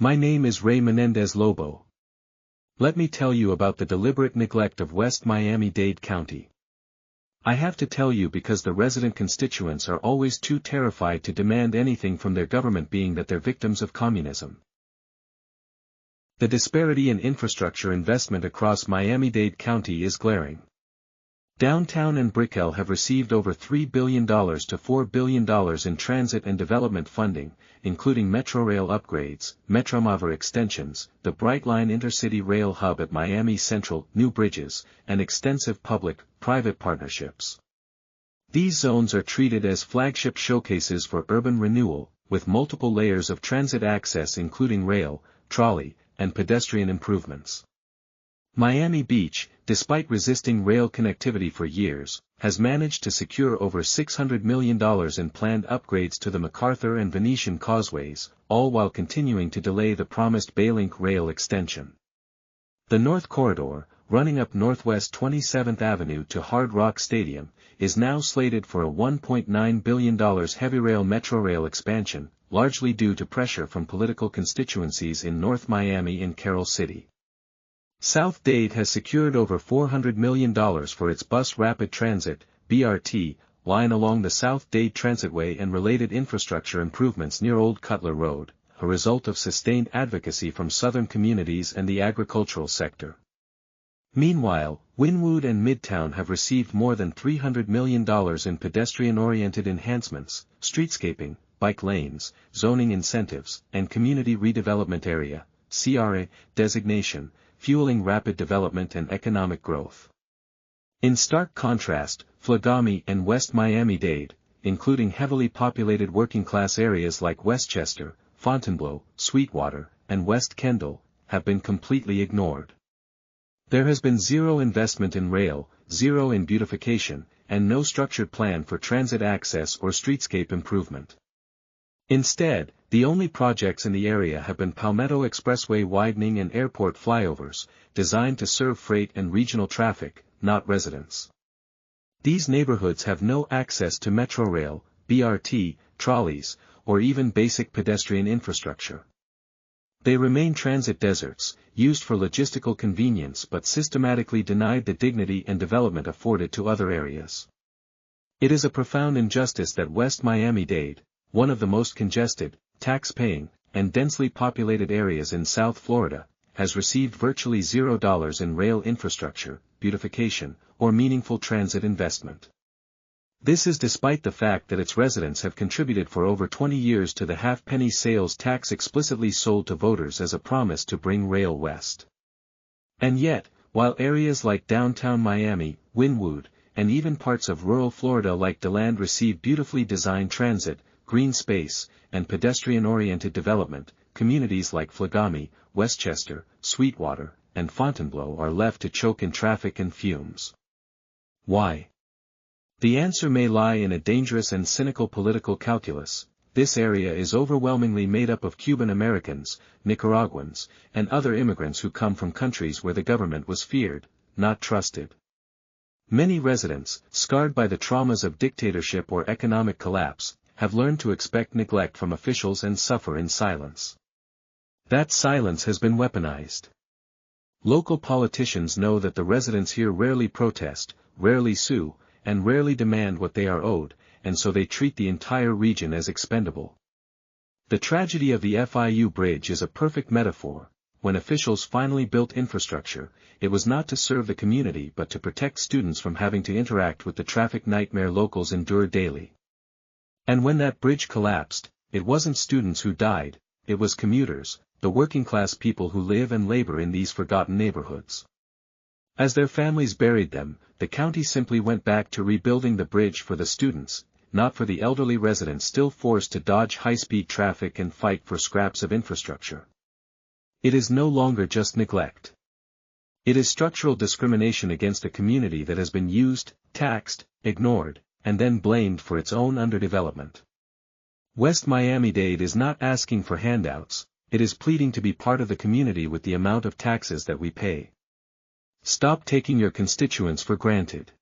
My name is Ray Menendez Lobo. Let me tell you about the deliberate neglect of West Miami-Dade County. I have to tell you because the resident constituents are always too terrified to demand anything from their government, being that they're victims of communism. The disparity in infrastructure investment across Miami-Dade County is glaring. Downtown and Brickell have received over $3 billion to $4 billion in transit and development funding, including Metrorail upgrades, Metrorail extensions, the Brightline intercity rail hub at Miami Central, new bridges, and extensive public-private partnerships. These zones are treated as flagship showcases for urban renewal, with multiple layers of transit access including rail, trolley, and pedestrian improvements. Miami Beach, despite resisting rail connectivity for years, has managed to secure over $600 million in planned upgrades to the MacArthur and Venetian causeways, all while continuing to delay the promised Baylink rail extension. The North Corridor, running up Northwest 27th Avenue to Hard Rock Stadium, is now slated for a $1.9 billion heavy rail Metrorail expansion, largely due to pressure from political constituencies in North Miami and Carroll City. South Dade has secured over $400 million for its bus rapid transit, BRT, line along the South Dade Transitway and related infrastructure improvements near Old Cutler Road, a result of sustained advocacy from southern communities and the agricultural sector. Meanwhile, Wynwood and Midtown have received more than $300 million in pedestrian-oriented enhancements, streetscaping, bike lanes, zoning incentives, and community redevelopment area, CRA, designation, fueling rapid development and economic growth. In stark contrast, Flagami and West Miami-Dade, including heavily populated working-class areas like Westchester, Fontainebleau, Sweetwater, and West Kendall, have been completely ignored. There has been zero investment in rail, zero in beautification, and no structured plan for transit access or streetscape improvement. Instead, the only projects in the area have been Palmetto Expressway widening and airport flyovers, designed to serve freight and regional traffic, not residents. These neighborhoods have no access to Metrorail, BRT, trolleys, or even basic pedestrian infrastructure. They remain transit deserts, used for logistical convenience but systematically denied the dignity and development afforded to other areas. It is a profound injustice that West Miami-Dade, one of the most congested, tax-paying, and densely populated areas in South Florida, has received virtually $0 in rail infrastructure, beautification, or meaningful transit investment. This is despite the fact that its residents have contributed for over 20 years to the half-penny sales tax explicitly sold to voters as a promise to bring rail west. And yet, while areas like downtown Miami, Wynwood, and even parts of rural Florida like DeLand receive beautifully designed transit, green space, and pedestrian-oriented development, communities like Flagami, Westchester, Sweetwater, and Fontainebleau are left to choke in traffic and fumes. Why? The answer may lie in a dangerous and cynical political calculus. This area is overwhelmingly made up of Cuban Americans, Nicaraguans, and other immigrants who come from countries where the government was feared, not trusted. Many residents, scarred by the traumas of dictatorship or economic collapse, have learned to expect neglect from officials and suffer in silence. That silence has been weaponized. Local politicians know that the residents here rarely protest, rarely sue, and rarely demand what they are owed, and so they treat the entire region as expendable. The tragedy of the FIU Bridge is a perfect metaphor. When officials finally built infrastructure, it was not to serve the community but to protect students from having to interact with the traffic nightmare locals endure daily. And when that bridge collapsed, it wasn't students who died, it was commuters, the working-class people who live and labor in these forgotten neighborhoods. As their families buried them, the county simply went back to rebuilding the bridge for the students, not for the elderly residents still forced to dodge high-speed traffic and fight for scraps of infrastructure. It is no longer just neglect. It is structural discrimination against a community that has been used, taxed, ignored, and then blamed for its own underdevelopment. West Miami-Dade is not asking for handouts, it is pleading to be part of the community with the amount of taxes that we pay. Stop taking your constituents for granted.